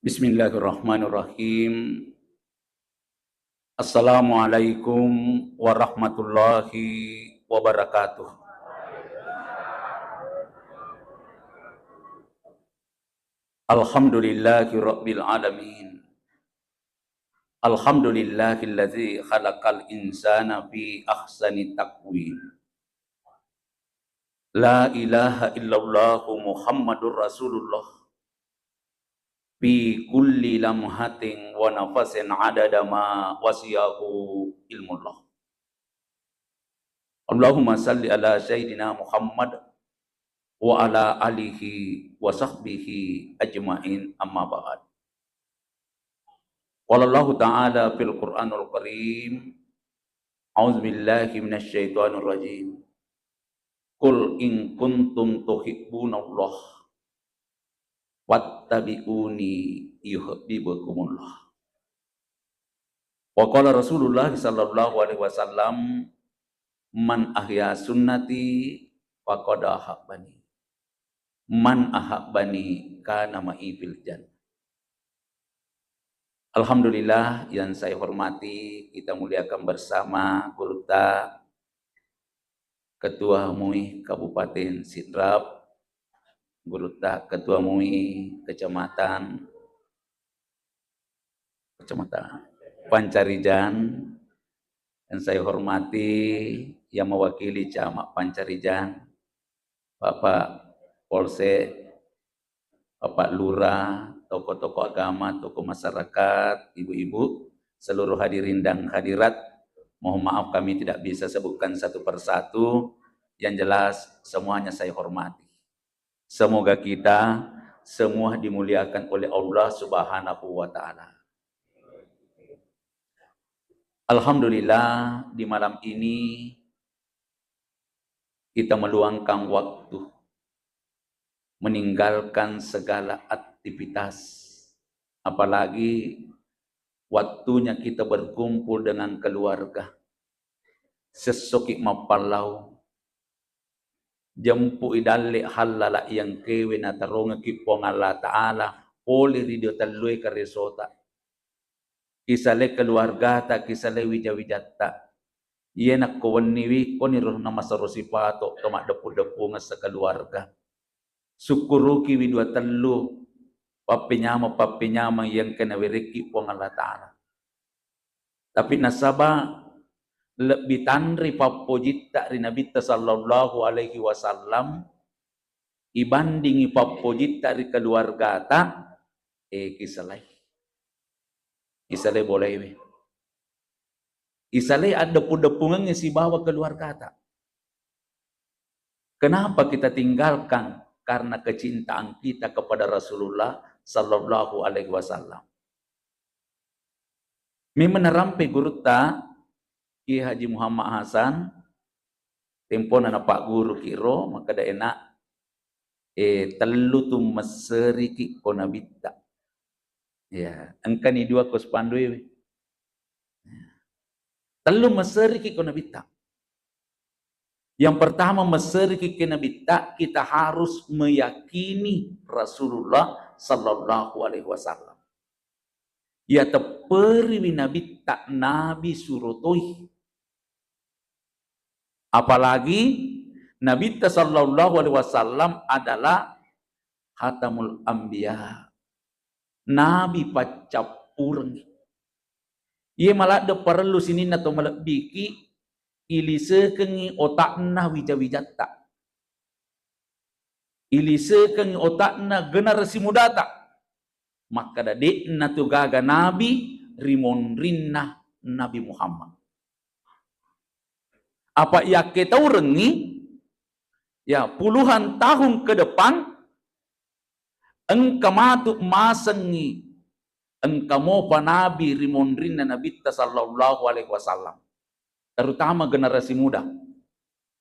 Bismillahirrahmanirrahim. Assalamualaikum warahmatullahi wabarakatuh. Alhamdulillahi rabbil alamin. Alhamdulillahillazi khalaqal insana fi ahsani taqwim. La ilaha illallah Muhammadur Rasulullah. Fi kulli lamhatin wa nafasin adada ma wasiyahu ilmullah. Allahumma salli ala sayyidina Muhammad wa ala alihi wa sahbihi ajma'in amma ba'd. Wallahu ta'ala fil Qur'anul Karim. A'udzu billahi minasyaitonir rajim. Qul in kuntum tuhibbunallah wattabi'uni yuhibbukumullah. Wa qala Rasulullah sallallahu alaihi wasallam, man ahya sunnati faqad ahabbani. Man ahabbani kana ma'i fil jannah. Alhamdulillah yang saya hormati, kita muliakan bersama Gurta Ketua MUI Kabupaten Sidrap, Gurta Ketua MUI Kecamatan Pancarijan, dan saya hormati yang mewakili Camat Pancarijan, Bapak Polsek, Bapak Lurah, tokoh-tokoh agama, tokoh masyarakat, ibu-ibu, seluruh hadirin dan hadirat. Mohon maaf kami tidak bisa sebutkan satu persatu, yang jelas semuanya saya hormati. Semoga kita semua dimuliakan oleh Allah Subhanahu wa Ta'ala. Alhamdulillah, di malam ini kita meluangkan waktu, meninggalkan segala aktivitas, apalagi waktunya kita berkumpul dengan keluarga. Sesoki mapalau jempu idale halala yang kewe na taronga kipong Allah Ta'ala oleh ridho talui karesota kisale keluarga ta kisale wijawijata yenak kawaniwi koniroh na masarosipato tomak depu-depu nga sa keluarga. Syukuruki widwa telu papinyama yang kena wiriki po Allah Ta'ala. Tapi nasaba lebih tanri papojita ri Nabi sallallahu alaihi wasallam ibandingi papojita ri keluarga ta kisalai boleh we. Isalai ada pudepungan si bawa keluarga ta. Kenapa kita tinggalkan? Karena kecintaan kita kepada Rasulullah sallallahu alaihi wasallam. Memang rampe gurta Ki Haji Muhammad Hasan tempo na Pak Guru kiro maka da enak telu tu meseri ki konabita. Ya, angkani dua kos pandui. Telu meseri ki konabita. Yang pertama meseri ki konabita, kita harus meyakini Rasulullah sallallahu alaihi wasallam. Ya teperi nabi tak nabi surutoi. Apalagi Nabi sallallahu alaihi wasallam adalah Khatamul Anbiya. Nabi pacapurang. Ia malah de perlu sini nato malabiki ilisekengi otakna wijawijata. Ilisekengi otakna generasi mudata. Maka dadi natu gaga Nabi rimon rinnah Nabi Muhammad. Apa ya kita urengi ya puluhan tahun ke depan engkau matu masengi engkau mau panabi rimondrinna Nabi sallallahu alaihi wasallam, terutama generasi muda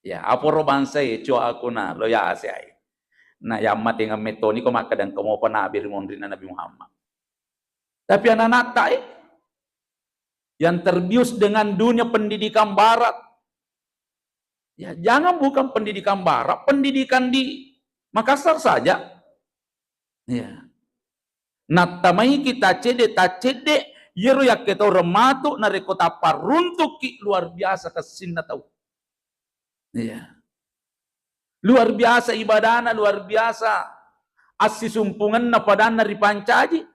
ya aporo bangsa ya coa aku na lo ya asai na ya mati dengan metoni ko maka dan kamu panabi rimondrinna Nabi Muhammad. Tapi anak-anak tai yang terbius dengan dunia pendidikan barat. Ya, jangan bukan pendidikan barat, pendidikan di Makassar saja. Ya. Natamai kita tacede, yero yak kita rematu na rekota paruntuk ki luar biasa kesinna tahu. Iya. Luar biasa ibadana, luar biasa asisumpungan na padana ripancaji.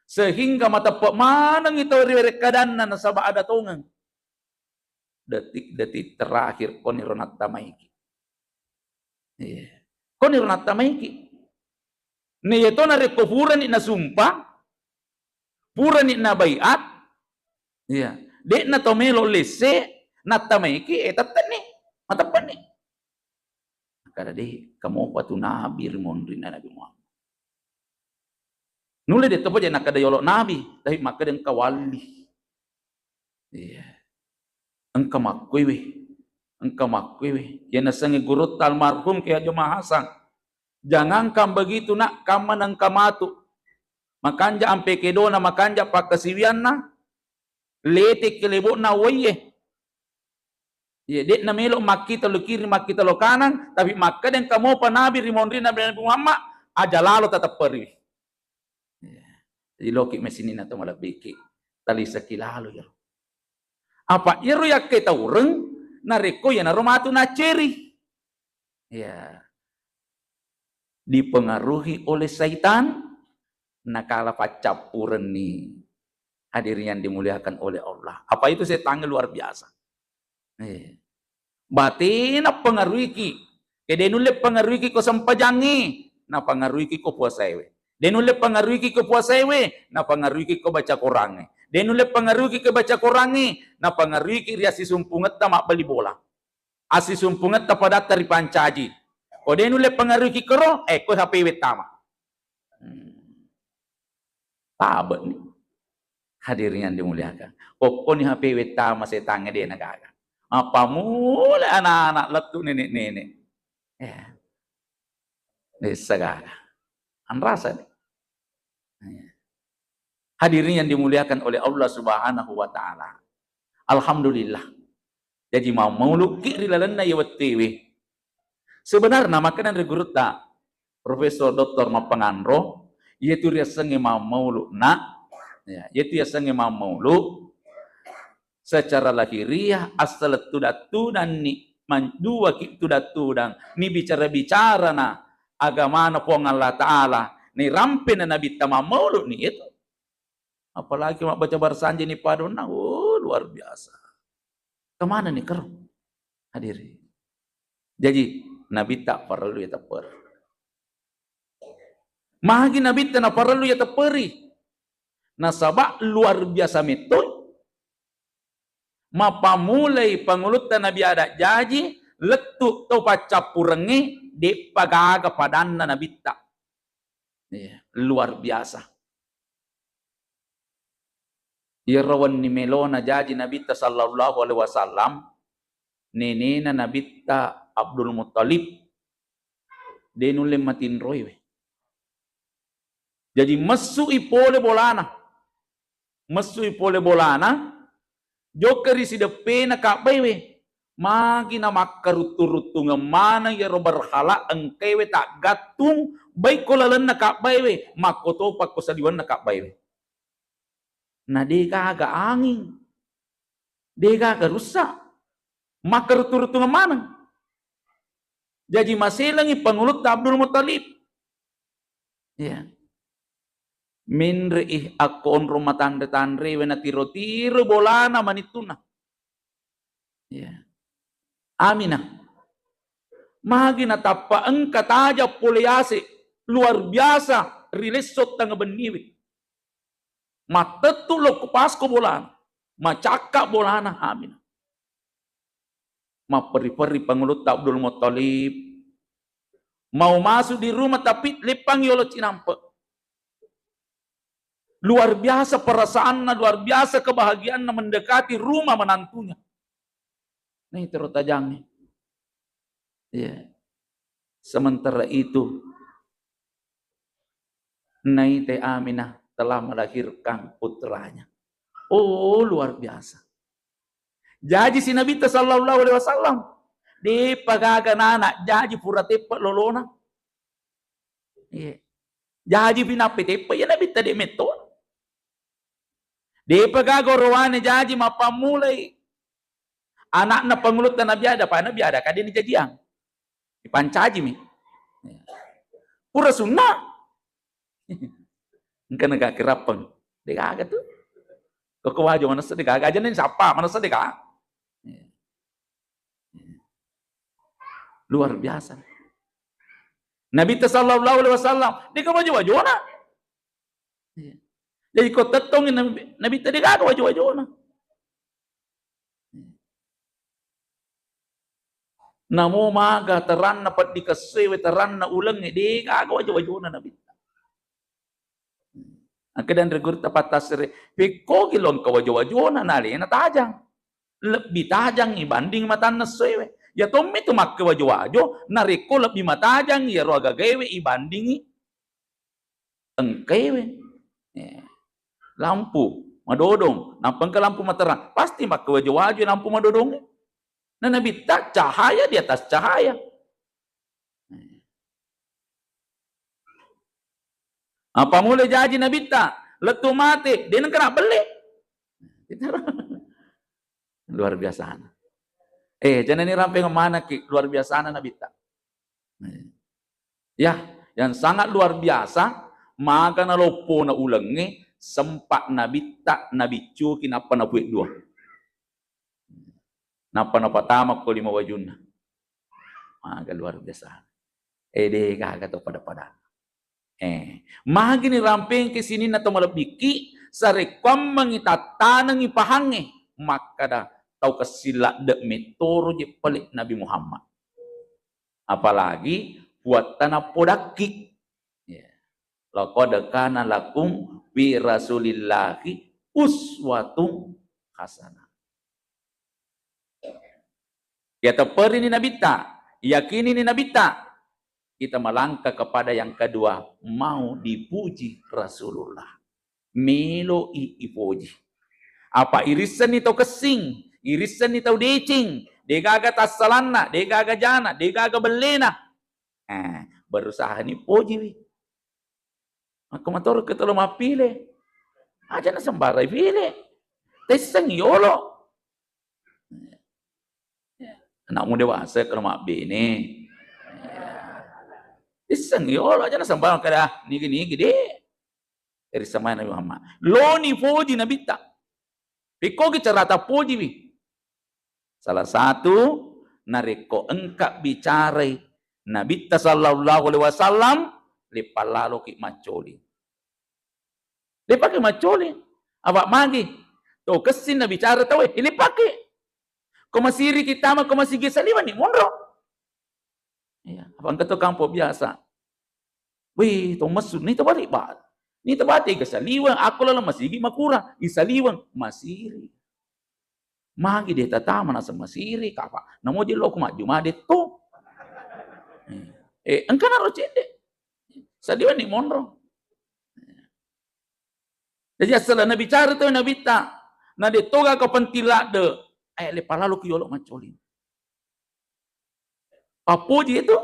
Sehingga mata pemanang itu rekadana na sabah ada tongang. Detik-detik terakhir konironat tamaiki. Iya. Konironat tamaiki. Ni ito na rekufuran na sumpah, pura ni na bayat, ya, de na tomelo lese, na tamaiki, tatani, matapani. Kada de, kamu patu nabi rimon rin na nabi Muhammad. Nule dito po dyan, nakada yolo nabi, dahil makadang kawali. Ya, ang kamakwiwi, yan nasangi gurut almarhum kaya jumahasang. Jangan kam begitu nak kaman ang kamatu. Makanja ang pekedo na makanja pagkasiwian na. Letik kilibo na waye. Di na melo makita lo kiri makita lo kanan. Tapi makadang kamo panabi rimon rin na Nabi Muhammad. Aja lalo tetap perih. Jadi loki mesini na to malabiki. Talisa kilalo ya. Apa iro yak kita ureng. Nareko ya na romatu na ceri. Ya. Dipengaruhi oleh syaitan, nakala pacapuran nih. Hadirin yang dimuliakan oleh Allah. Apa itu setan luar biasa. Batin na pengaruhi ki. Kedenule pengaruhi ki ko sampajangi, na pengaruhi ki ko puasewe. Denule pengaruhi ki ko puasewe, na pengaruhi ki ko baca Quran. Denule pengaruhi ki ko baca Quran, na pengaruhi ki riasi sumpungat ta mak beli bola. Asi sumpungat ta pada tari pancaji. Kode nule pengaruh kikero, ko HP wetama. Tabet nih. Hadirin yang dimuliakan. Kok ni HP wetama setangnya dia nagaga. Apa mula anak-anak letu nenek-nenek. Ya. Desagaga. Anrasa nih. Hadirin yang dimuliakan oleh Allah Subhanahu wa taala. Alhamdulillah. Jadi mau lukir rilalanna ya wetewe. Sebenarnya makanan reguruta Profesor Dr. Mapanganro yaitu dia sengi maulu nak ya yaitu dia sengi maulu secara lahiriah asal tudatu dan ni mandua ki tudatu dan ni bicara na agama na po Allah Taala ni rampe na nabi tama maulu ni itu apalagi mak baca barsanji ni padona luar biasa kemana nih kerong hadirin jadi Nabi tak perlu ya tak perlu. Mahagi Nabi tak perlu ya tak peri. Nasabak luar biasa metode. Mapamulai pangulutan Nabi ada jaji letuk tau pacapurengi di pagaga padanna Nabi tak. Luar biasa. Irawan ni melona jaji Nabi ta sallallahu alaihi wasallam nenena Nabi ta Abdul Muttalib denule matin roiwe. Jadi mesu ipole bolana. Jokeri si depena kak bewe. Magi na makarutu-rutu ngamana ya ro berhala engkewe tak gatung baik kolalan na kak bewe makoto pak kosadiwan na kak bewe. Nah deka agak angin. Deka agak rusak. Makarutu-rutu ngamana. Jadi masih lagi pengulut Abdul Muttalib. Ya. Min reih akon rumah tanda-tandre wena tiro-tiro bolana manituna. Ya. Aminah. Magi na tapa engka taja poliase luar biasa rilisot tanga beniwi. Matetu lo kupasko bolana. Macaka bolana aminah. Maperi-peri pengulut Abdul Muttalib mau masuk di rumah tapi lepang yolo cinampe. Luar biasa perasaannya, luar biasa kebahagiaannya mendekati rumah menantunya. Nih terutajangnya. Ya. Sementara itu Naite Aminah telah melahirkan putranya. Oh luar biasa. Jadi si Nabi sallallahu alaihi wasallam di pagaga anak jadi pura tepat lolona. Iya. Jaji pinapit, pa yan nabit tadi meto. Di pagagorowane jaji mapamulay. Anak na pangulut na nabiada, pa nabiada, kadi ni jadiang. Ipancaji mi. Pura sunnah. Engkau nak kerapang. Deka agak tu. Kau kawajo mana sedekah? Aja ni siapa? Mana sedekah? Luar biasa. Nabi sallallahu alaihi wasallam dia kawajo na. Jadi kau tetongin Nabi tadi kau kawajo na. Namo maga teran na pat dikasewe teran na ulang ni di kau kawajo na Nabi. Kedan regur tepat tasre peko kilon kawajo na nali na tajang. Lebih tajang ibanding matan na sewe. Ya tommy tu mak kawajo nareko lebih matajang ya roga gawe ibandingi engkewe. Lampu madodong nampang ke lampu materan pasti mak kawajo lampu madodong. Na Nabi tak cahaya di atas cahaya. Apa mulai jaji Nabi tak letu mati dia nak kena beli. Luar biasa. Jangan ini ramping mana ki luar biasa Nabi tak. Ya, yang sangat luar biasa maka na lopo na ulangi sempat Nabi tak Nabi cu kinapa na buik dua. Napa na pertama ko 5 wajun. Maka luar biasa. Deh kata pada. Magi ni ramping ke sini na to malabiki sa rekwam mangitatanang ipahange maka da tau kasila de metoro je pelik Nabi Muhammad. Apalagi buat tanah podaki. Laqad kana lakum bi rasulillahi uswatun hasanah. Ya teperi ni Nabi tak, yakini ni Nabi tak. Kita melangkah kepada yang kedua, mau dipuji Rasulullah. Melo ipuji. Apa irisan ni tau kesing, irisan ni tau decing, degaga tasalana, degaga jana, degaga belena. Berusaha ni puji. Aku matur ke tolong mapile. Aja na sembarai pile. Tesang yolo. Anak muda dewasa kalau mak bini. Iseng yolo aja na sembarang kada nigi deh. Dari sama Nabi Muhammad. Loni puji Nabi tak. Piko ki cerita puji bi. Salah satu nareko engkak bicara Nabi sallallahu alaihi wasallam lepalalo ki macoli. Lepake macoli. Awak magi. To kesin na bicara tahu lepake. Kau masiri kita mah kau masih gisaliwan ni mondro. Ya, abang kata kampo biasa. Wih, to masuk ni terbalik bat. Ni terbalik gisaliwan, aku lalu masih gi makura, gisaliwan masiri. Magi dia tatama nasa masiri kapa. Namo je lo kuma juma de to. Engkau naro cede. Saliwan ni mondro. Jadi asal Nabi bicara tu Nabi tak. Na de toga kau pentilak de. Lepas lalu kiyolok macoli. Apa je itu?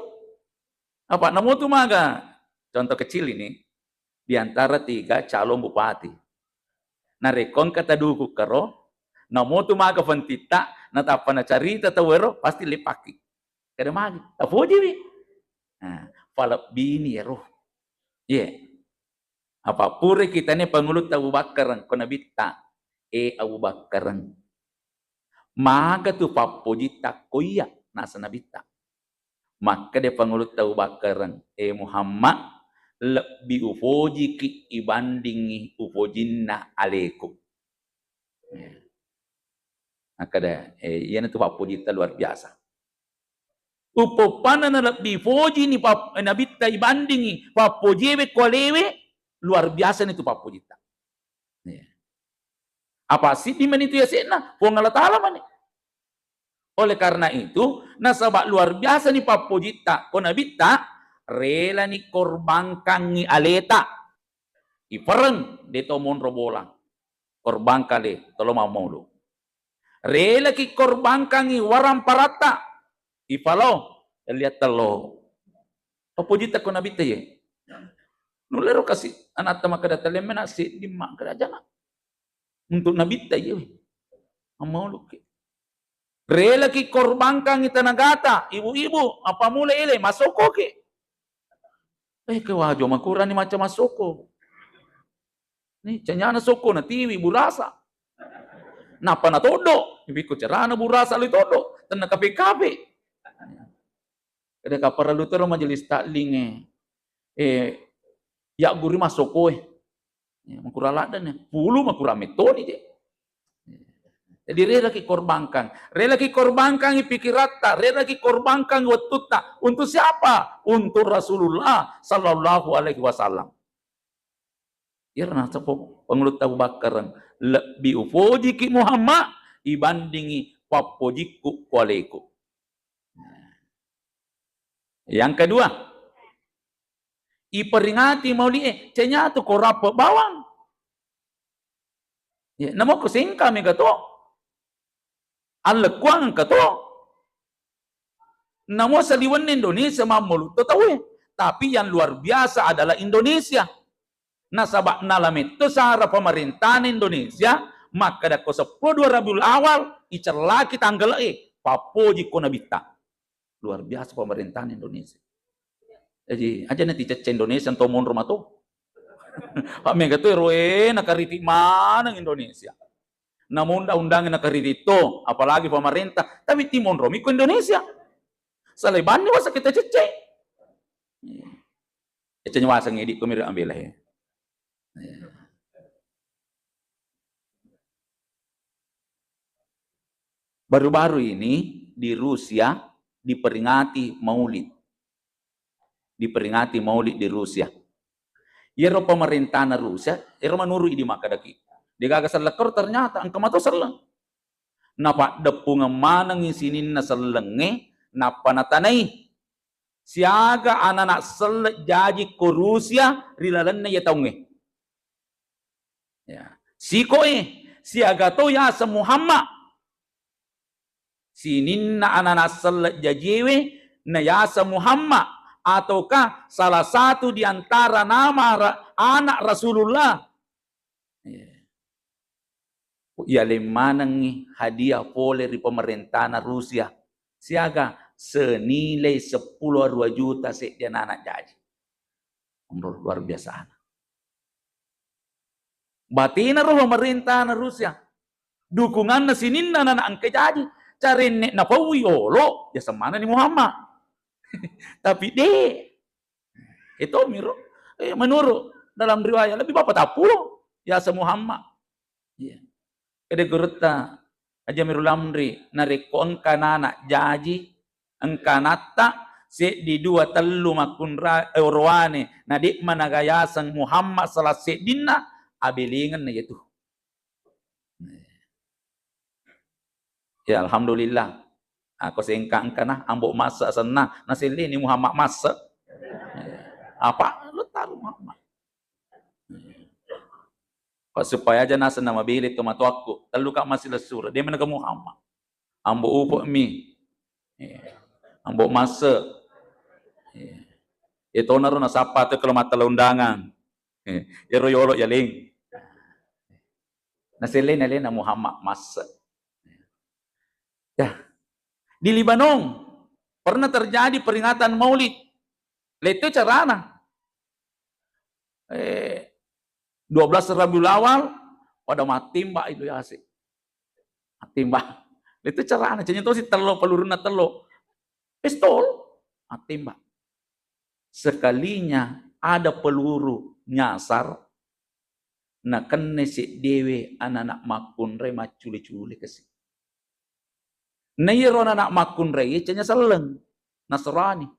Apa namo tu maga? Contoh kecil ini. Di antara 3 calon bupati. Narekon kata duku karo. Namo tu maga fantita. Natapa na carita tawero. Pasti lepaki. Kada magi. Apa je ni? Falap bini ya roh. Apa pure kita ni pengulut Abu Bakar. Kau Nabi tak. Abu Bakar. Maka tu papuji tak koya nasa Nabi tak. Maka dia pengulut Abu Bakar. Muhammad lebih ufoji ki ibandingi ufojinna alaikum. Maka dia yana tu papuji tak luar biasa. Upopana na lebih ufoji ni Nabi tak ibandingi papujiwe kolewe luar biasa ni tu papuji tak. Apa sih di mana itu ya sena? Pungalah ta'ala mana? Oleh karena itu, nasabak luar biasa ni papojita. Kau Nabi tak rela ni korbankan ni aleta. Ipareng de tomon robolang. Korban kali, tolong mau lu. Rela ki korbankan ni waram parata. Ipalo, lihat telo. Papojita kau Nabi tak ye. Nulero kasih anak tama kada talemena si di mak kada jana. Untuk nabita iya. Amau luki. Rela ki korbankan ita nagata, ibu-ibu, apa mula ile masoko ki. Kewajo makuran ni macam masoko. Ni canyana soko na tiwi burasa. Napa na todo? Ibi ko cerana burasa li todo. Tanah kape-kape. Kada ka perlu tero majelis takling ya guri masoko makura ladan pulu makura metoni je. Jadi rela ki korbankan ipikirata, rela ki korbankan watutta. Untuk siapa? Untuk Rasulullah sallallahu alaihi wasallam. Irna sapo pengelut Abu Bakar lebih ufoji ki Muhammad ibandingi papojiku kualeku. Yang kedua, iperingati mauli cenyato korapa bawang. Ya, namo ko singka mi gato. Alekuang kato. Namo saliwan Indonesia mamulu tahu. Tapi yang luar biasa adalah Indonesia. Nasabak nalamit itu sahara pemerintahan Indonesia maka da ko 10 Rabiul Awal icerlaki tanggal papoji ko nabita. Luar biasa pemerintahan Indonesia. Jadi aja nanti cece Indonesia to mon rumah to. Pak mega to roe nakariti manang Indonesia. Namun undang-undang nakariti to, apalagi pemerintah, tapi timon romi ko Indonesia. Saleban wasa kita cece. Cece wasang edik ko mira ambil ya. Baru-baru ini di Rusia diperingati Maulid. Diperingati Maulid di Rusia. Yero pemerintahan Rusia, yero manuru di makadaki. Dia gagasan lekor ternyata angka mato serleng. Napa depung manang isinin na serlenge, napa natanay. Siaga anak sel jaji ko Rusia rilalan na yataunge. Ya. Sikoe siaga to ya sa Muhammad. Sinin na anak sel jajiwe na ya sa Muhammad. Ataukah salah satu di antara nama anak Rasulullah. Ya lemanang hadiah oleh di pemerintahan Rusia. Siaga senilai 10 juta dia anak jaji. Luar biasa. Batina roh pemerintahan Rusia. Dukungan na sinin na anak jaji. Cari nek na pawiyolo ya semana ni Muhammad. Tapi itu menurut dalam riwayat lebih bapak tapulo ya se Muhammad. Ya. Kede gurutta aja mirul amri narikon kanana jaji engkanata se di 2 tellu makun eurwane nadik managayasan Muhammad salase dinna abilingan na itu. Ya alhamdulillah. Aku sengkang kana ambok masa sana nasili ni Muhammad masa. Apa lu tahu Muhammad? Supaya aja nasa na mabilit tumato ako. Talo ka masila sura. Di man ka Muhammad. Ambo upo mi. Ambo masa. Ito na ron na sapato kalau mata laundangan. Yaro yolo yaling. Nasili na na Muhammad masa. Ya. Di Libanon pernah terjadi peringatan Maulid. Itu carana. 12 Rabiul Awal pada matimba itu ya asik. Matimba. Itu carana. Canya itu si telo peluruna telo. Pistol. Matimba. Sekalinya ada peluru nyasar. Na kene si dewe anak-anak makun re maculi-culi kesih. Nairon anak makun re canya seleng. Nasrani.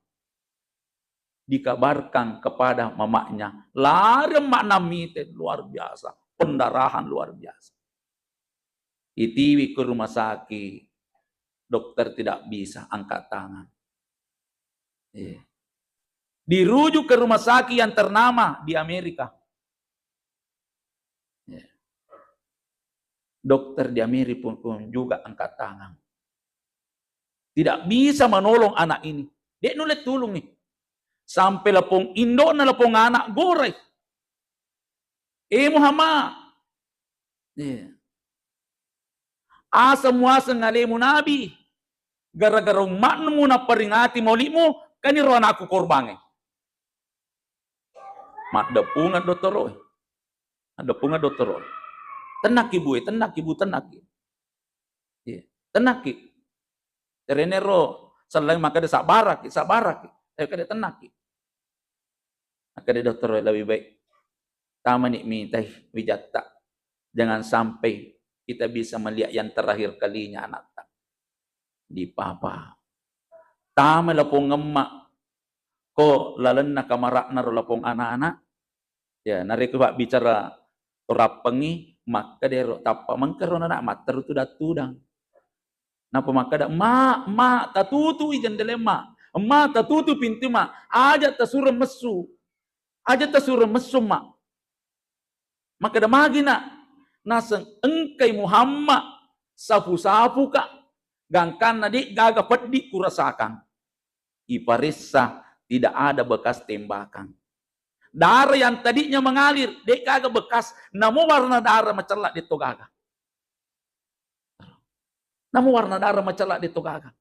Dikabarkan kepada mamanya, lari makna mite luar biasa, pendarahan luar biasa. Itiwi ke rumah sakit, dokter tidak bisa angkat tangan. Dirujuk ke rumah sakit yang ternama di Amerika. Dokter di Amerika pun juga angkat tangan. Tidak bisa menolong anak ini. Dia nulis tulung nih. Sampai lapong Indo na lapong anak gore. Muhammad. Asa muasa ngalemu nabi. Gara-gara umatmu na peringati maulimu, kaniro anakku korbange. Mak depungan dotoro. Depungan dotoro. Tenak ibu, tenak ibu, tenak. Tenak. Terenero selain maka de sabarak. Kada tenak. Maka de dotoro lebih baik. Tama ni minta wijatta. Jangan sampai kita bisa melihat yang terakhir kalinya anak tak. Di papa. Tama lapong ngemak. Ko lalen na kamarak na lapong anak-anak. Ya, nareko pak bicara rapengi maka dero tapa mangkero na mater tu datudang. Napa maka dak mak tatutu ijan delema. Ma tatutu pintu mak. Aja tasura mesu. Aja tasura mesu mak. Maka dak magina naseng engkai Muhammad sapu-sapu ka gangkan nadi gaga peddi kurasakan. Iparissa tidak ada bekas tembakan. Darah yang tadinya mengalir, dek kagak bekas, namun warna darah mencelak di togaga. Namun warna darah mencelak di togaga.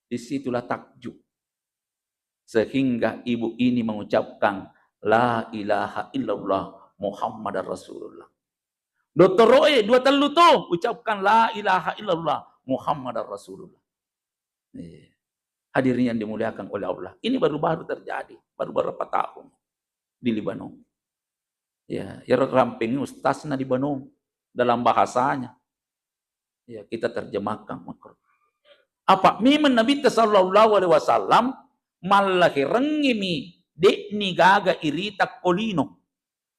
Disitulah takjub. Sehingga ibu ini mengucapkan La ilaha illallah Muhammad Rasulullah. Dokter Roe, dua telu tu ucapkan La ilaha illallah Muhammad Rasulullah. Hadirin yang dimuliakan oleh Allah. Ini baru-baru terjadi, baru beberapa tahun di Libanon. Ya, ramping ustazna di Libanon dalam bahasanya. Ya, kita terjemahkan. Apa? Memang Nabi sallallahu alaihi wasallam malahi rengimi dekni gaga irita kolino.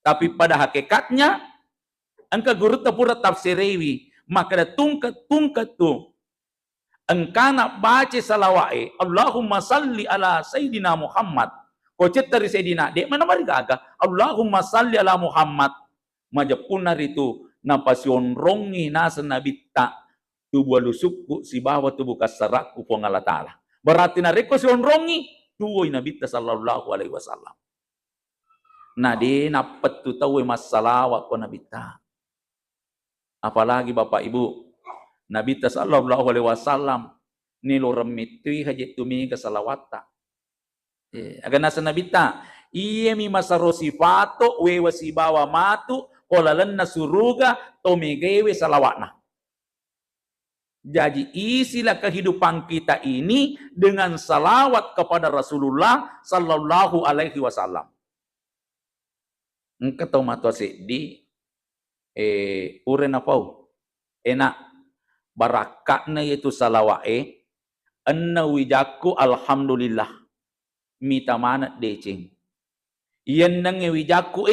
Tapi pada hakikatnya angka guru tapura tafsirewi maka da tungkat tu engkana baca salawai Allahumma salli ala Sayyidina Muhammad. Ko dari Sayyidina dek mana mari gaga Allahumma salli ala Muhammad. Majapuna itu napasion rongi nasa nabita tubuh lusukku si bawa tubuh kasaraku po ngala ta'ala. Berarti na reko sion rongi tuwoy nabita sallallahu alaihi wasallam. Nah di napet tu tahu masalawat ko nabita. Apalagi Bapak Ibu Nabi sallallahu alaihi wasallam nilo remitui haji tumi ke salawata. Agan nasa nabita iya mi masaro sifato we wasibawa matu kolalan na suruga tomigewe salawatna. Jadi isilah kehidupan kita ini dengan salawat kepada Rasulullah sallallahu alaihi wasallam. Engkau tahu matwasi di uren apau enak barakatna yaitu salawae anna wijaku alhamdulillah mita mana decing iyan nang wijaku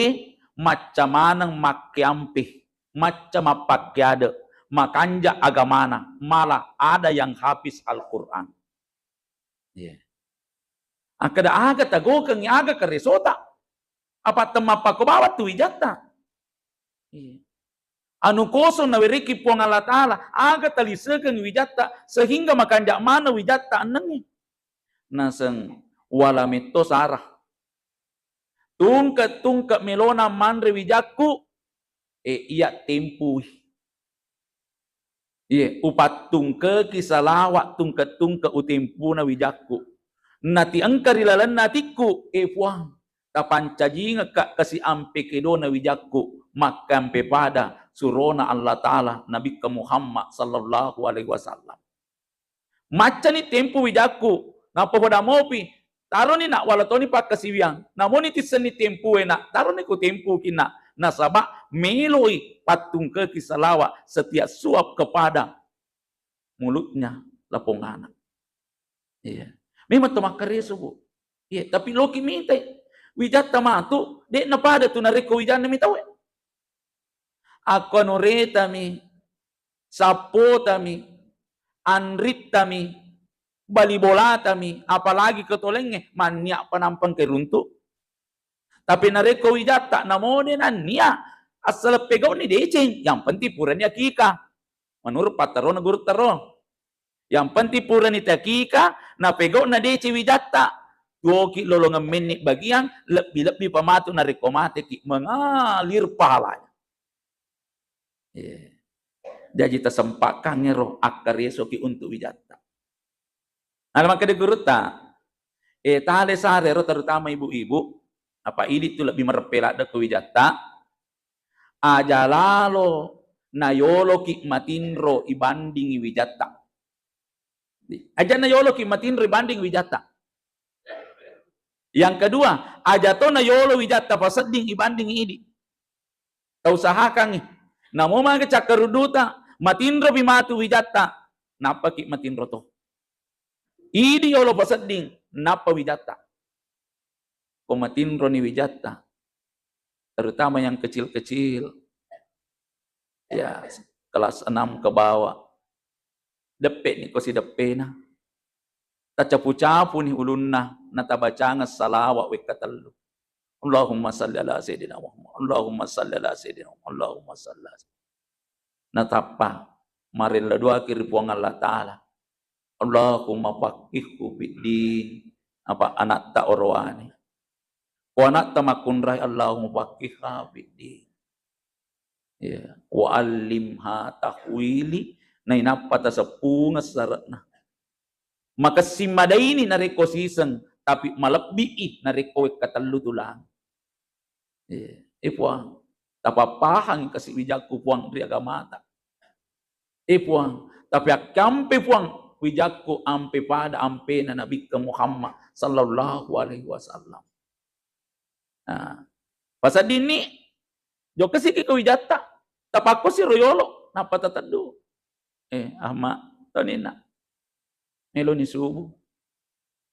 macam manang makyampi macam apakyada makanja agamana malah ada yang habis Al-Quran. Akada aga tagokang aga karesota apa temapa ko bawat tu wijata. Anu kosong na wiriki po ng Allah Ta'ala, aga talisakan wijata, sehingga makanjak mana wijata anangnya. Nasang wala mito sarah. Tungkat melona manre wijaku, iya tempuh. Upat tungka kisalawat tungkat utempu na wijaku. Nati angkarilalan natiku, puang. Tapancajinga kasi ampe kedo na wijaku, makampe pada surona Allah Ta'ala Nabi ke Muhammad sallallahu alaihi wasallam. Macam ni tempo wijaku, napa pada mopi, taruh ni nak walatoni pak kasiwiang, namun itu seni tempo enak, taruh ni ku tempo kina, nasabak meloi patung ke kisalawa setiap suap kepada mulutnya lapongana. Memang temakari subuh. Tapi loki minta, wijat tamatu, dek napada tu nareko wijan na mitawe. Ako anuretami, sapotami, anritami, balibolatami, apalagi ketolengnya, manyak panampang keruntuk. Tapi nareko wijata, namone na niya, asal pegaw ni deceng, yang penting pura niya kika. Menurut pataro na guru taro. Yang penting pura ni takika, na pegaw na dece wijata. Tuoki lolongan menit bagian lebih-lebih pamatu na rekomate ki mengalir pahalanya. Yeah. Jadi tersempatkan roh akar yeso ki untuk wijata. Alamak kede guruta. Tale sare ro terutama ibu-ibu apa ini tu lebih merepelak de wijata. Ajalalo nayolo ki matinro ibanding wijata. Aja nayolo ki matinro ibanding wijata. Yang kedua, ajatona yolo wijata paseding ibanding ini. Kau usahakan nih. Namo mga cakaruduta, matindro bimatu wijata. Napa ki matindro to? Idi yolo paseding, napa wijata? Kau matindro ni wijata. Terutama yang kecil-kecil. Ya, kelas 6 ke bawah. Depe nih, kosi depe na. Tacapu-capu nih ulunna. Natabacanga salawat wekatalu. Allahumma salli ala sayyidina Muhammad. Allahumma salli ala sayyidina Muhammad. Allahumma salli ala sayyidina. Natapa marilla dua kiri puang Allah Ta'ala. Allahumma faqihhu fiddin. Apa anak ta orwani. Wa anak ta makunrai Allahumma faqihha fiddin. Ya, wa allimha tahwili na inapa ta sepunga saratna. Maka simadaini na rekosisen tapi malebih na rekowe katalu tulang. Puang, tapapahang kasi wijakku puang dari agama ta. Puang, tapi akampe puang wijakku ampe pada ampe na Nabi Muhammad sallallahu alaihi wasallam. Nah, pasal dini jo kasi ki wijata, tapako si royolo napa tatadu. Ama tonina. Melo ni subuh.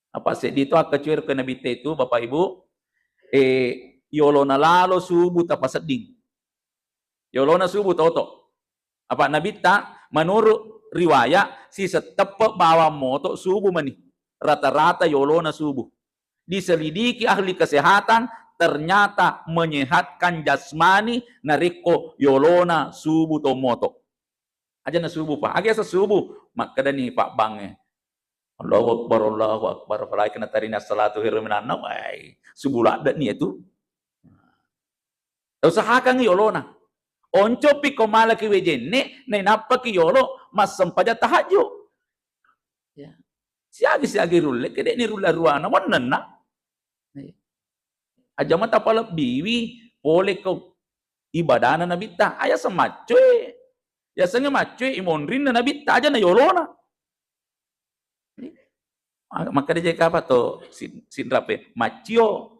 Apa sih dito akacuir ke Nabi itu Bapak Ibu? Yolo na lalo subuh tapasading. Yolo na subuh toto. Apa Nabi ta menurut riwayat si setep bawa moto subuh mani. Rata-rata yolo na subuh. Diselidiki ahli kesehatan ternyata menyehatkan jasmani nariko yolo na subuh to moto. Aja na subuh Pak. Agi asa subuh maka ni Pak Bang. Allahu Akbar, Allahu Akbar. Falai kena tarina salatu khairum minan naum. Subuh ada ni itu. Usahakan yolo na. Onco pi komala ki wejene na napa ki yolo mas sempaja tahajud. Ya. Siagi rulle kede ni rulla ruana wannan na. Aja mata pala biwi boleh ko ibadana na bitta aya samacoy. Ya sanga macoy imonrin na bitta aja na yolo na. Maka dia cakap apa tuh sinrape macio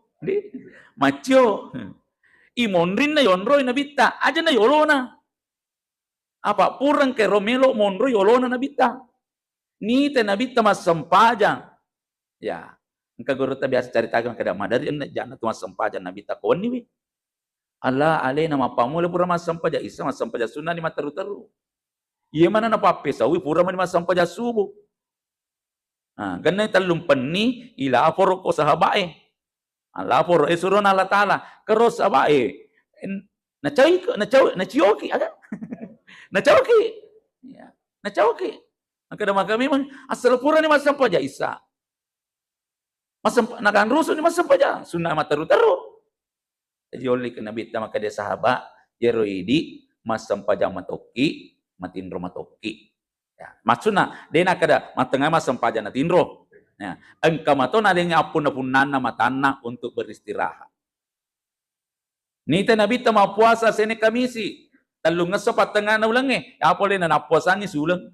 imonrin na yonro na bitta aja na yolo na apa purang ke romelo monro yolo na bitta ni te na bitta mas sempaja ya engka guru ta biasa caritakan kada madari na jana tu mas sempaja na bitta kon ni Allah ale nama pamule pura mas sempaja isa mas sempaja sunna ni mataru-taru ieu mana na pape sawi pura mas sempaja subuh. Ganay talumpan ni ilapor ko sa habae. Lapor suruh Allah Ta'ala keros habae. Naciyoki aga. Naciyoki. Ya, naciyoki. Maka memang asal pura ni masam paja isa. Masam nakan rusuh ni masam paja. Sunnah mataru-taru. Jadi oleh ke Nabi maka dia sahabat Yeroidi masam paja matoki matinro matoki. Ya, maksudnya dena kada matengah mas sempaja na tinro. Ya, engka mato na deng apun-apunana matana untuk beristirahat. Nita Nabi ta puasa sene kamisi. Talung ngeso patengah na ulange. Ya pole na puasa ni sulang.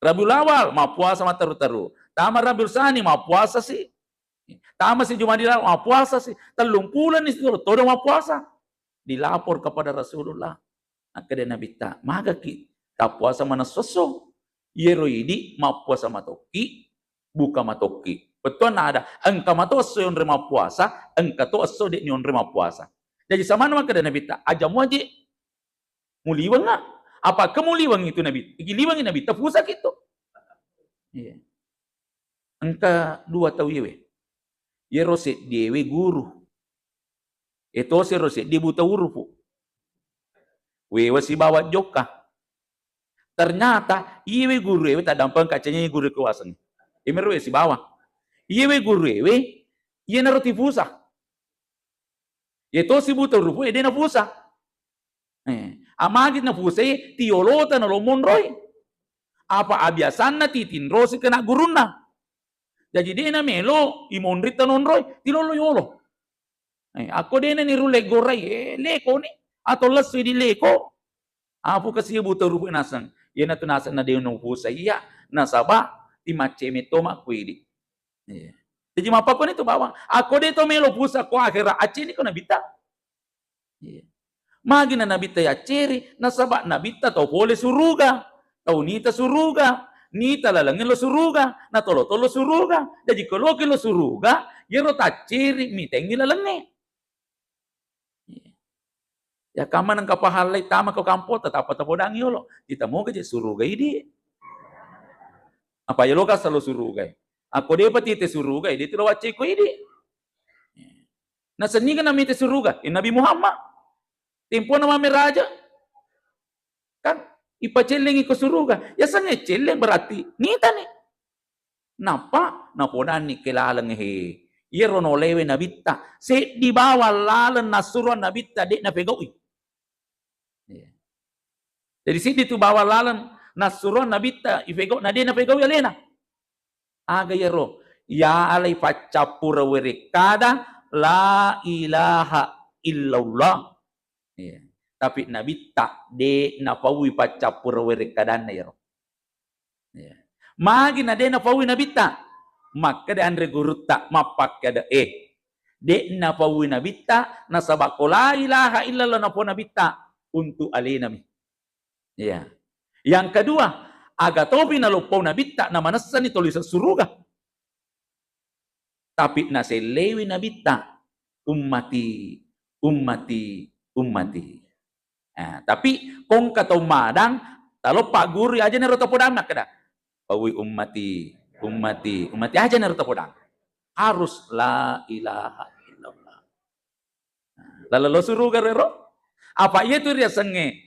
Rabiul Awal puasa mataru-taru. Tama Rabiul Sani puasa si. Tama si Jumadil puasa si. Talung bulan ni todo puasa. Dilapor kepada Rasulullah. Akade Nabi ta maga ki puasa mana soso yeroidi puasa matoki buka matoki betul ada engka matoso yang rema puasa engka to aso de nyon rema puasa jadi sama nama kada Nabi ta aja aja muliwang na apa kemuliwang itu Nabi igiliwang Nabi ta puasa gitu iya engka dua tahu yewe yerose dewe guru itu serose di buta urufu wewe si bawa joka. Ternyata iwe guru iwe tak dampang kacanya guru kewasan. Imeru si bawah. Yewe guru ewe, ye na roti pusa. Ye to si buto rupu ede na pusa. Amagit na pusa ye tiolota na lomonroy. Apa abiasan na titinro si kena gurun na. Jadi dia na melo imonrit na nonroy, tilolo yolo. Ako din na nirule goray, leko ni. Ato laswi di leko. Apo kasi buto rupu nasang. Ye na tunasan na dia na pusa iya. Nasaba, timache metoma kwedi. Jadi mapa ko nito bawang. Ako dito melo pusa ko akhira acini ko nabita. Magi na nabita ya ceri, nasaba nabita tau pole suruga. Tau nita suruga. Nita lalangin lo suruga. Na tolo-tolo suruga. Jadi kalau lo suruga, yero ta ceri mitengi lalangi. Ya kaman ang kapahalay tama ko kampo tatapa tapodang yolo. Kita mo kaje suruga idi. Apa yolo ka salo suruga. Ako dia pati te suruga, dia tilo wace ko ini. Nasa ni ka namin te suruga, Nabi Muhammad. Tempo na raja. Kan, ipaceleng ko suruga. Ya sanya celeng berarti, nita ni. Napa? Naponan ni kilalang he. Yero no lewe nabita. Se di bawah lalan nasuruan nabita, dek na pegawi. Jadi si di tu bawah lalan nasuruan nabita, ifegaw na dek na pegawi alena. Aga yero ya alai pacapura werikada la ilaha illallah. Tapi nabi tak de na pawi pacapura werikada na yero. Magi na de na pawi nabi tak maka de andre guru tak mapak kada de na pawi nabi tak na sabako la ilaha illallah na po nabi tak untuk alinami. Yang kedua, aga topi na lupaw na bita na manasan ni tuloy sa suruga. Tapi na selewi na bita, ummati. Tapi kung katumadang, talo paguri aja na rotopodang na kada. Pawi ummati aja na rotopodang. Harus la ilaha illallah. Lalu suruga rero. Apa itu dia senge?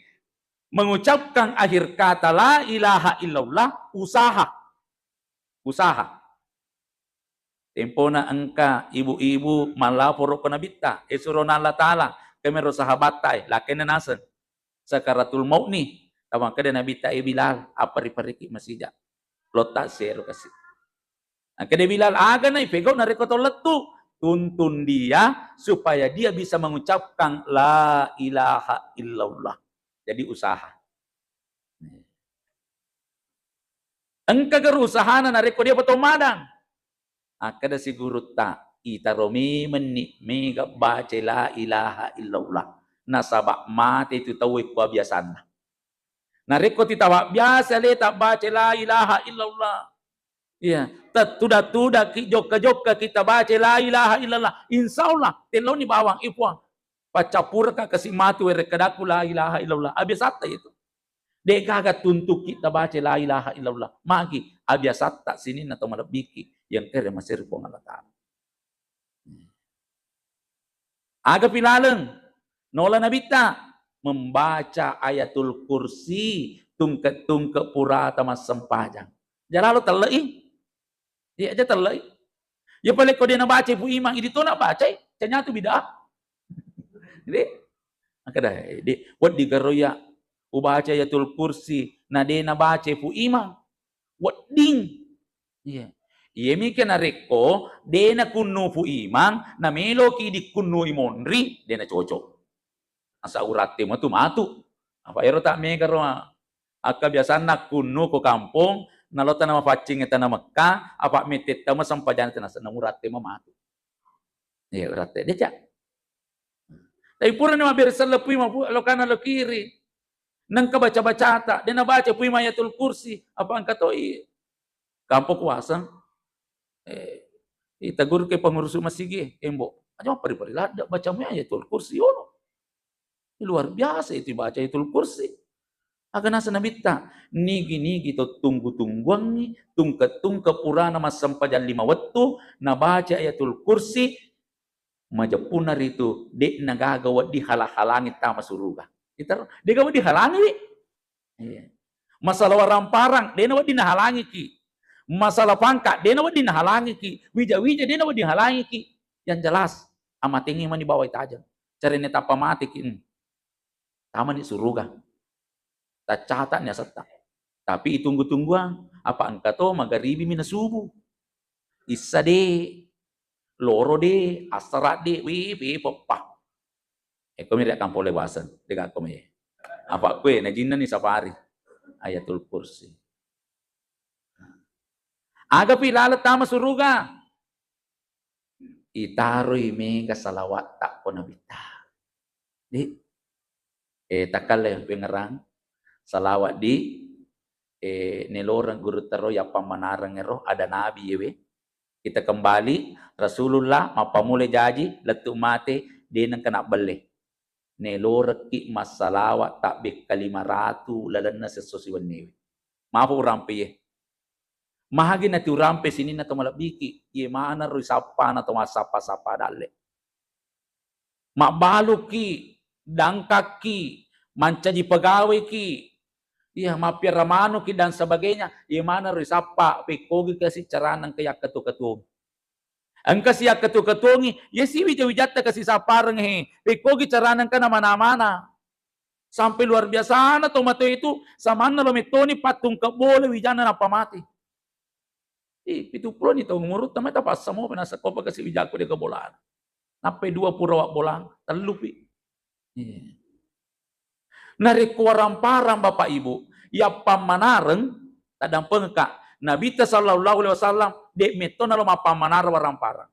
Mengucapkan akhir kata la ilaha illallah usaha. Tempo na angka ibu-ibu malaporo ko nabita esuro na Allah taala kemero sahabat tay laki na nasan sakaratul maut ni tawang kada nabita Bilal apari-pariki masija lota zero kasi. Kada Bilal aga na ipegaw na rekoto letu tuntun dia supaya dia bisa mengucapkan la ilaha illallah. Jadi usaha. Engka gerusaha na nareko dia patomadang. Akada siguro ta itaromi meni mega baca la ilaha illallah. Nasaba mate itu tahu kebiasaan. Nareko titawa biasa le tak baca la ilaha illallah. Ya, tuda ki joka kita baca la ilaha illallah. Insyaallah telo ni bawang ipuang. Pacapur ka kasi matu rekadaku la ilaha illallah. Abiasata itu. Deka tuntuk kita baca la ilaha illallah. Magi abiasata sini na malabiki yang kere masir po Allah Ta'ala. Aga pilalang nola nabita membaca ayatul kursi tungke purata mas sempajang. Jalalo talai. Dia aja talai. Ya paling kau dia nak baca pu imang ini tu nak baca, ternyata bidah. Jadi, kada di wat digaroya ubaca ayatul kursi na de na baca pu imang wat ding. Iya mikir nareko de na kunno pu imang na melo ki di kunno imonri de na cocok. Asa urate matu. Apa ero tak megaro aka biasa nak kunno ko kampung nalota nama pacing eta na Mekah apa metet tama sampajan tena na urate matu. Ya urate de cak. Tapi pura ni mabirsan lepui lo kanan lo kiri. Nang ka baca-baca ta, dia na baca pui ayatul kursi, apa ang katoi? Kampo kuasa. Itagur kay pengurus masigi, embo. Aja pari-pari lada baca mo ayatul kursi ono. Luar biasa itu baca ayatul kursi. Aga nasa nabita, nigi to tunggu-tungguang ni, tungka purana masampajan 5 waktu, na baca ayatul kursi, majapunar itu dek nagagawa di halang-halangi tama suruga. Kita dia gawa di halangi. Masalah orang parang dia nawa di nahalangi ki. Masalah pangkat, dia nawa dinahalangi ki. Wija-wija dia nawa dihalangi ki. Yang jelas, amat tinggi man di bawah itu aja. Cari neta pamati ki. Taman di suruga. Tak catatnya serta. Tapi tunggu-tungguan. Apa angka to magaribi mina subuh. Isa de. Loro de. Asarat de. Wih, popah. Kami tidak akan boleh bahasan. Dekat kami. Apa kue, najinna ni safari. Ayatul Kursi. Aga pilala tama suruga. Itaroy mega salawat tak ko nabita. Di takal pengerang salawat di nelorang guru taro ya pamanarang ero ada nabi yewe. Kita kembali Rasulullah mapamule jaji letu mate denang kena bele. Neloraki masalawat tak be kalimaratu lalanna sesosiwan newe. Maaf urampe ye. Mahagi na ti urampe sini na tumalabiki. Ye mana ro sapa na tumasapa-sapa dale. Mabalo ki, dangkak ki, mancaji pegawai ki. Iya, mapiramano ki dan sebagainya. Ye mana ro sapa pekogi kasih caranang kayak ketu-ketu. Angka siya ketu-ketungi, ye si wija-wijata kasih saparang he. Pekogi caranang ka na mana-mana. Sampai luar biasa na tomato itu sama na lometoni patung kabole wijana na pamati. Itu puluh ni tahu ngurut tamai tak pas semua penasa kopa kasih wijaku dia kebolaan. Nape 20 wak bolang telupi. Nari kuaramparang Bapak Ibu, ya pamanareng tadang pengka. Nabi sallallahu alaihi wasallam dek metona lo pamanareng waramparang.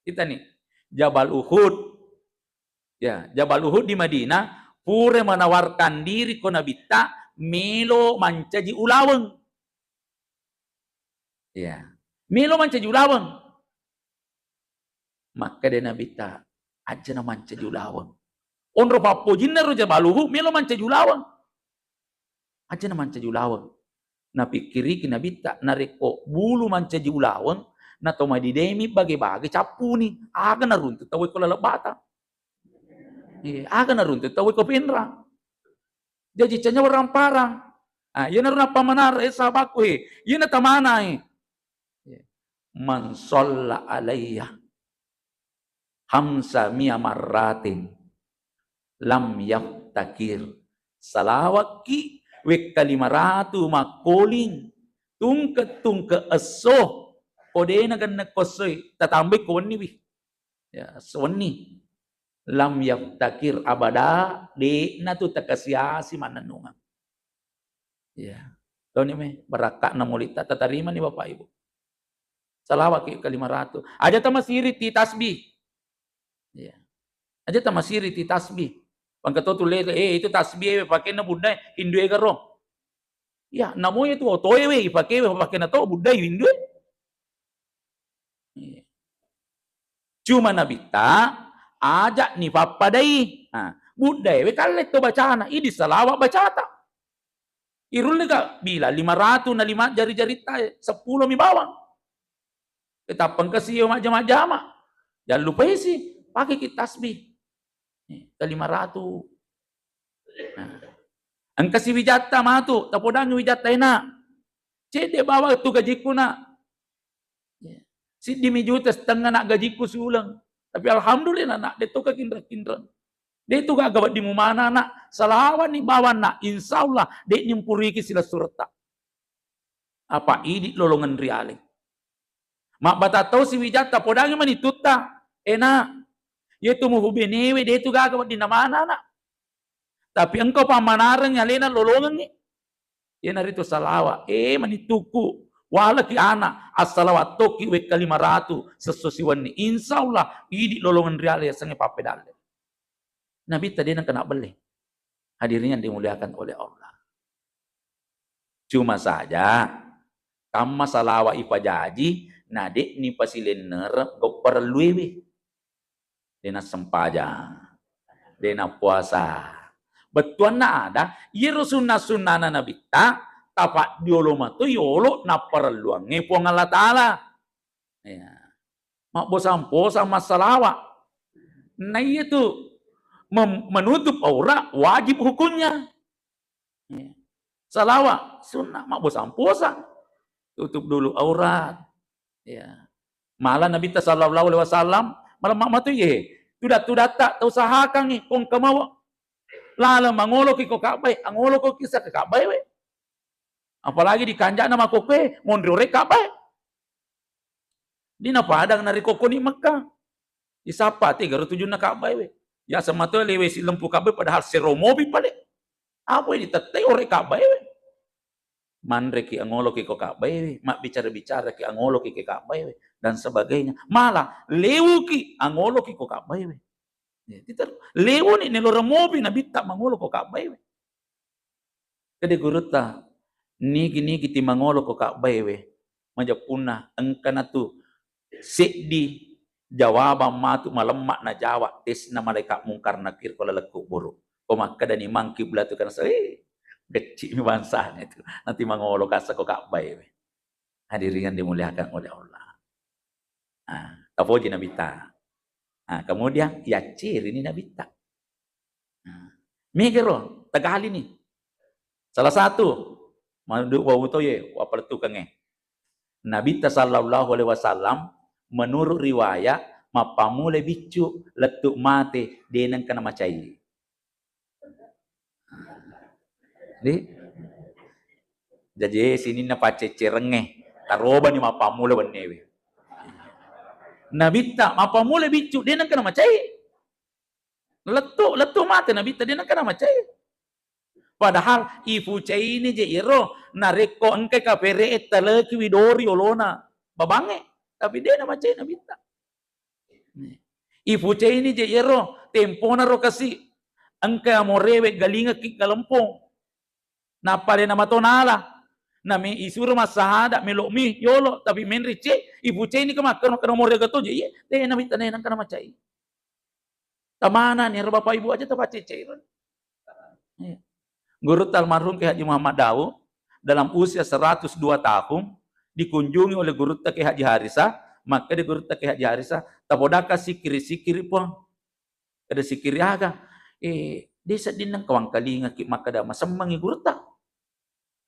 Kita nih Jabal Uhud. Ya, Jabal Uhud di Madinah, pure menawarkan diri ko nabita melo mancaji ulaweng. Ya. Milo manca julawang. Maka dia nabita aja na manca julawang. Onro papo jinna ro jabaluhu milo manca julawang. Aja na manca julawang. Na pikiri ki nabita nareko bulu manca julawang na toma di demi bagi-bagi capu ni. Aga na runtut tawai ko lalabata. Aga na runtut tawai ko pinra. Jadi canya orang parang. Yan na rin na pamanar sahabat ko Yan na tamana Man sholla alayya hamsa mi'a marratin lam yaftakir salawaki wek kalimaratu makoling tungke eso kode na ganna kosoy tatambe koni wi ya soni lam yaftakir abada de na tu takasiasi mananungan ya Tony me baraka na mulita tatarima ni Bapak Ibu salawat ke 500. Aja tamasiri ti tasbih. Ya. Aja tamasiri ti tasbih. Pangkato tule itu tasbih pakai na budai Hindu garo. Ya, namo itu otoy we pakai na to budai Hindu. Ya. Cuma nabita ajak ni papadai. Budai we kalle to bacana idi salawat bacata. Irul ka bila 500 na 5 jari-jari tay 10 mi bawang. Ketapang kasih jama-jama. Jangan lupa sih, pakai kita tasbih. Ke 500. Ang kasih wijata matu, tapodang wijata ina. Cede bawa tu gajiku na. Si dimi juta setengah nak gajiku sulang. Tapi alhamdulillah nak deto ka kindra-kindra. Deto ka gawat di mana nak salawan ni bawa nak insyaallah dek nyimpuriki sila surta. Apa ini lolongan rialing. Mak batatau si wijata podangi manituta enak yetu muhubenewe de itu gagawat di mana nak tapi engkau pamanarang nyalena lolongan ni yan narito salawa manituku wala ki anak as-salawat toki we 500 sesosiwan ni insyaallah idi lolongan real ya sange papedale nabi tadi nang kena beli hadirin yang dimuliakan oleh Allah cuma saja kama salawa ipajaji nade ni pasilener gok perluwe dena sempaja dena puasa betuan na ada yero sunna na nabita tapak diolo matu yolo na perluang ngepong Allah Ta'ala ya mak bosampo sama salawa nah itu menutup aura wajib hukumnya ya. Salawa sunnah mak bosampo tutup dulu aurat. Ya. Malah Nabi sallallahu alaihi wasallam malah mak matu ye. Tudah tak usahakan ni kong kemau. Lala mangolo ki ko kabai, angolo ko kisah ke kabai we. Apalagi di kanjak nama kope, mondore kabai. Di na padang nari koko ni Mekah. Isapa 307 na kabai we. Ya sama tu lewe si lempu kabai padahal seromobi pale. Apa ini tetay ore kabai we. Manre ki angolo ki ko kabai we, mak bicara-bicara ki angolo ki kabai we dan sebagainya. Malah lewu ki angolo ki ko kabai we. Lewu ni neloramobi na bitta mangolo ko kabai we. Kade guruta nigi ti mangolo ko kabai we. Majapuna engkana tu seddi jawaban matu malemak na jawab tes na malaikat mungkar nakir ko leleku buruk. Ko maka dani mangki belatu kan kecil bangsa itu nanti mangolo kasa ko kabai we. Hadirin yang dimuliakan oleh Allah. Kapoji nabita. Kemudian ya ciri ini nabita. Migero Tagali ni. Salah satu mandu wa utoye wa pertukange. Nabi sallallahu alaihi wasallam menurut riwayat mapamule bicu letuk mate denang kana macai. Jadi sini na pace cerenge taroba ni mapamule benewe. Nabi tak mapamule bicu denang kana macai. Letuk mate Nabi tak denang kana macai. Padahal ifu cai ini je iro nareko engke ka pere etaleki widori olona babange tapi dia nama cai Nabi tak. Ifu cai ini je iro tempona ro kasi engke amorewe galinga ki kalempong. Napa dia nama tonala. Nami isur masahada melokmi yolo tapi menrice ifu cai ini kemakan kana more gato je ye dia Nabi tak nang kana macai. Tamana ni bapak ibu aja tempat cai. Guru almarhum Ki Haji Muhammad Daud dalam usia 102 tahun dikunjungi oleh Guru Ki Haji Harisa, maka di Guru Ki Haji Harisa tabodaka sikiri-sikiri pun ada sikiri aga desa dinang kawang kalinga ki maka da masemangi Guru ta.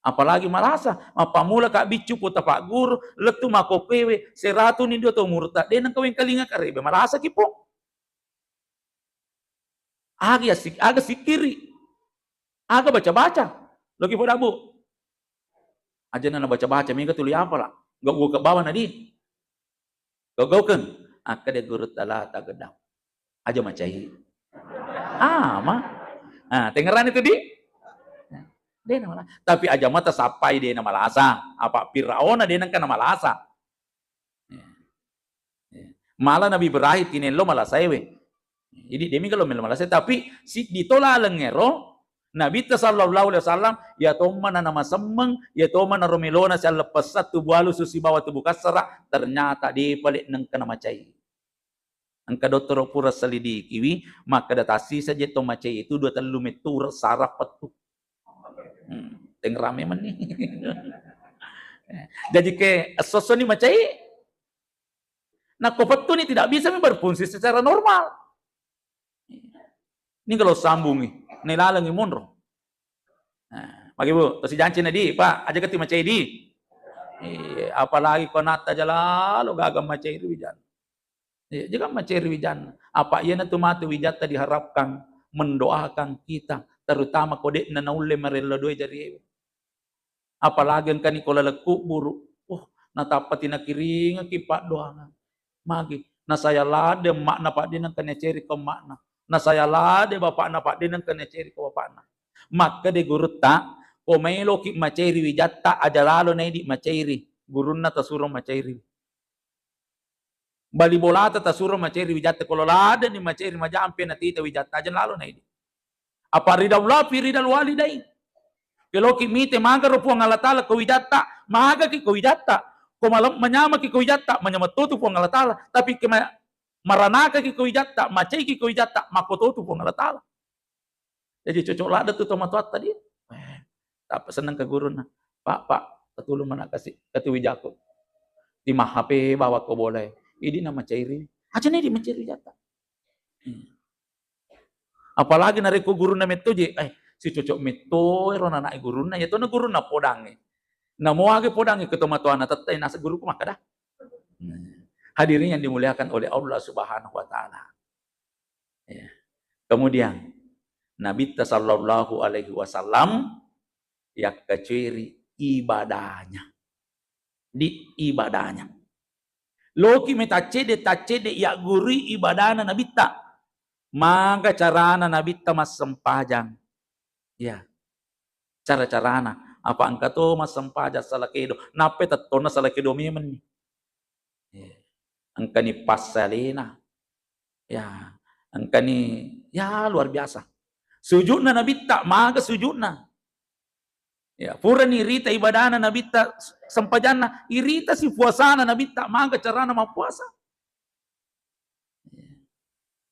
Apalagi malasa mapamula ka bicu po tapak guru letu makopewe 100 ni do to murta denang kawang kalinga karebe malasa ki po. Aga sikiri. Aga baca-baca. Lagi pada bu. Aja nana baca-baca. Mereka tulis apa lah. Gak ke bawah nadi. Gak kan. Aka dia gurut Allah tak gedang. Aja macai. Tengeran itu di. Dia nama lah. Tapi aja mata sapai dia nama lasa. Apa Firaun dia nangka nama lasa. Malah Nabi Ibrahim tinelo malah saya we. Jadi demi kalau malah saya. Tapi si ditolak lengero. Nabi sallallahu alaihi wasallam ya tomana nama semeng ya tomana romelona sa lepas satu bualu susi bawa tubuh kasara ternyata di balik nang kana macai. Angka dokter pura selidikiwi maka datasi saja to macai itu 2 telu metur saraf petu. Teng rame men ni. Jadi ke soso ni macai. Nah kopetu ni tidak bisa berfungsi secara normal. Ini kalau sambung ni. Nilalang imunro. Bagi bu, terus janji nadi, Pak, aja keti macai di. Apalagi kau nata jala, lo gagam macai riwijan. Juga macai riwijan. Apa ia natu matu wijata diharapkan mendoakan kita, terutama kode na naule marelo doi jari. Apalagi engkau ni kola leku buruk. Natapati na kiringa kipak doa. Magi, na saya lade makna pak dinang kena ceri ke makna. Na saya lade bapak na pak dinang kena ceri ke bapak na. Maka de guru ta komelo ki maceri wijatta ajalalo na idi maceri gurun na tasuro maceri bali bolata tasuro maceri wijatta kololada ni maceri majampe na tita wijatta ajalalo na idi apa ridallah fi ridal walidain kelo ki mite maga ro puang Allah taala ko wijatta maga ki ko wijatta ko malam menyama ki ko wijatta menyamatutu puang Allah taala tapi ke maranaka ki ko wijatta macei ki ko wijatta makototu puang Allah taala. Jadi cocok lada tu tomat tadi. Tak senang ke guru na. Pak, ketulung mana kasih ketu wijaku. Di HP bawa ko boleh. Ini nama cairi. Aja nih di mencari jata. Apalagi nari ko guru na meto je. Si cocok meto ero na guru na. Itu na guru na podang. Namo age podang ketomatuan tatay nasa guru ko makada. Hadirin yang dimuliakan oleh Allah Subhanahu wa taala. Ya. Kemudian Nabi sallallahu alaihi wasallam yang keciri ibadahnya. Di ibadahnya. Loki metacede tacede ya guri ibadahna Nabi ta. Maka carana Nabi ta mas sempajang. Ya. Cara-carana apa angka to mas sempaja salakedo. Nape tatona salakedo memen ni. Ya. Angka ni pasalena. Ya. Angka ni ya luar biasa. Sujudna Nabi ta maka sujudna. Ya, pura ni irita ibadana Nabi ta sampajana, irita si puasana Nabi ta maka carana mapuasa.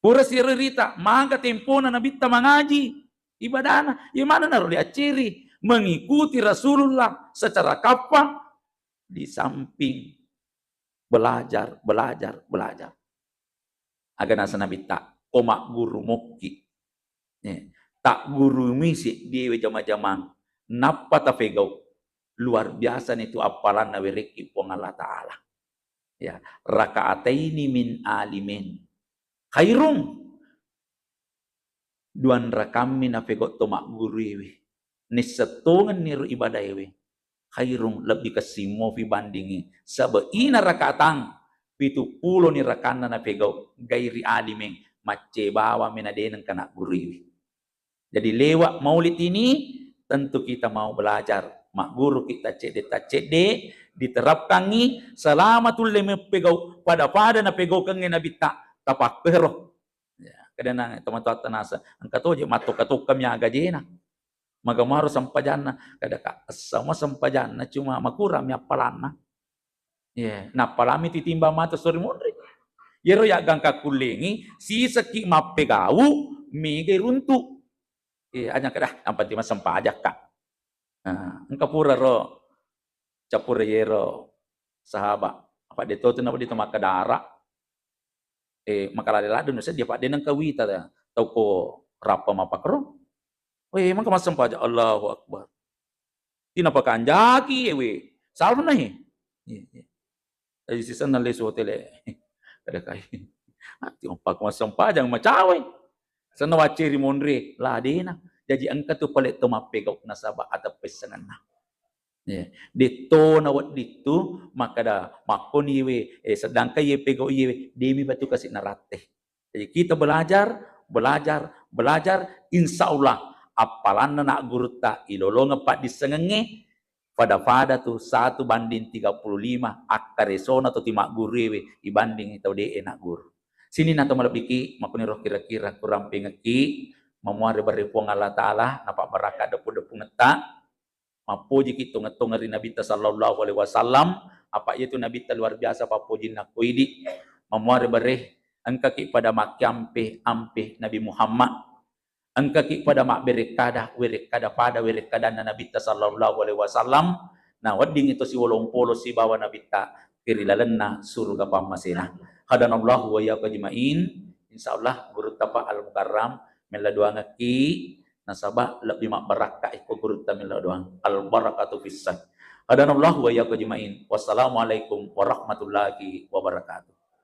Pura si irita maka tempona Nabi ta mengaji ibadana. Yang mana naruh diaciri mengikuti Rasulullah secara kapal di samping belajar. Agar nasa Nabi ta komak guru mukki. Tak guru misi di jama-jamang. Napa tafegau luar biasa itu apalan na wiriki pong Allah Ta'ala. Ya, rakaataini min alimin khairun duan rakami na fegau tomak guriwi ni setungan niru ibadah iwi khairun lebih kesimo fi bandingi sabeina rakaatang 70 ni rakana na fegau gairi alimin macce bawa minadenang kana guriwi. Jadi lewat maulid ini tentu kita mau belajar. Mak guru kita cede diterapkan ni selamatul leme pegau pada na pegau kengen nabi tak tapak pero. Ya, kadang teman-teman tanasa angka toje matok-katok kami agajena. Magamaru sampajana kada ka sama sampajana cuma makuram ya palana. Ya, na palami titimba mata sori mondre. Yero ya gangka kulengi si seki mapegau mige runtu. Aja kada ampat di masam pajak kak. Engkau pura ro capur yero sahabat. Apa dia tahu tu nama dia tu maka darah. Maka lalala dun saya dia pak dia nang kawita dah. Tahu ko rapa mapakro. Emang kau masam pajak Allahu Akbar. Tina pakan jaki Salvo nahi. Jadi sisa nale hotel kada kai. Ati ompak masam pajang macawai. Sana waciri mondre lah dena. Jadi angka tu palit tu mapegau nasabah atau pesanan na. Ya, dito na wat dito makada makoni we sedangkan ye pegau ye demi batu kasih narate. Jadi kita belajar insyaallah apalan na guru ta ilolong pak disengenge pada tu 1 banding 35 akaresona tu timak guru we dibanding itu de enak guru. Sini nato malapiki makuni roh kira-kira kurang pengeki mamuari baripuang Allah Ta'ala napak barakat depu-depu ngeta mapuji kita ngetong Nabi sallallahu alaihi wasallam apa itu Nabi luar biasa papuji nakuidi mamuari barih angka ki pada makyampe ampe Nabi Muhammad angka ki pada mak berekada pada Nabi sallallahu alaihi wasallam nah wedding itu si 80 si bawa Nabi ta kirilalenna surga pamasena hadanallahu wa iyyakum ajmain insyaallah guru tapa al mukarram mela doa ngaki nasabah lebih mak barakah iko guru ta mela doa al barakatu fis hadanallahu wa iyyakum ajmain wassalamualaikum warahmatullahi wabarakatuh.